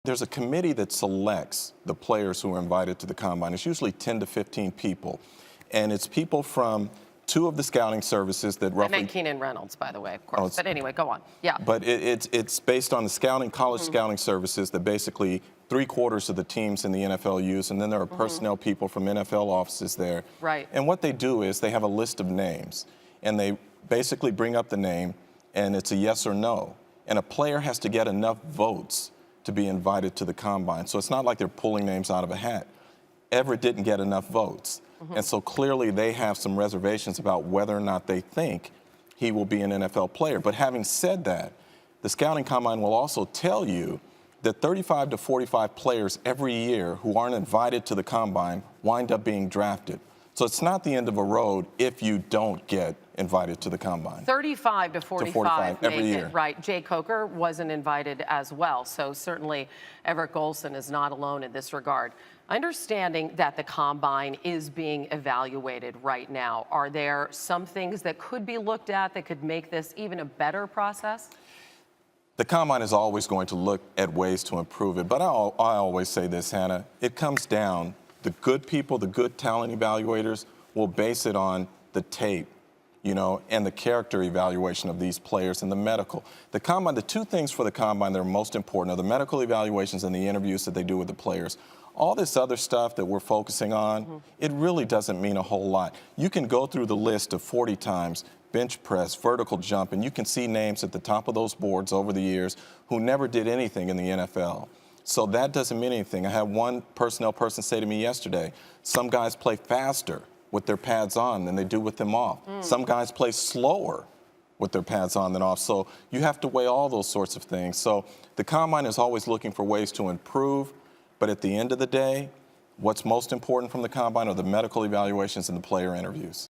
There's a committee that selects the players who are invited to the combine. It's usually 10 to 15 people. And it's people from two of the scouting services that roughly... I meant Keenan Reynolds, by the way, of course. But anyway, go on. Yeah. But it's based on the college scouting services that basically 3/4 of the teams in the NFL use. And then there are personnel people from NFL offices there. Right. And what they do is they have a list of names. And they basically bring up the name, and it's a yes or no. And a player has to get enough votes to be invited to the combine. So it's not like they're pulling names out of a hat. Everett didn't get enough votes. And so clearly they have some reservations about whether or not they think he will be an NFL player. But having said that, the scouting combine will also tell you that 35 to 45 players every year who aren't invited to the combine wind up being drafted. So it's not the end of a road if you don't get invited to the combine. 35 to 45 every year. Right. Jay Coker wasn't invited as well. So certainly Everett Golson is not alone in this regard. Understanding that the combine is being evaluated right now, are there some things that could be looked at that could make this even a better process? The combine is always going to look at ways to improve it. But I always say this, Hannah, it comes down, the good people, the good talent evaluators will base it on the tape, you know, and the character evaluation of these players and the medical. The combine, the two things for the combine that are most important are the medical evaluations and the interviews that they do with the players. All this other stuff that we're focusing on, it really doesn't mean a whole lot. You can go through the list of 40 times bench press, vertical jump, and you can see names at the top of those boards over the years who never did anything in the NFL. So that doesn't mean anything. I had one personnel person say to me yesterday, some guys play faster with their pads on than they do with them off. Some guys play slower with their pads on than off. So you have to weigh all those sorts of things. So the combine is always looking for ways to improve, but at the end of the day, what's most important from the combine are the medical evaluations and the player interviews.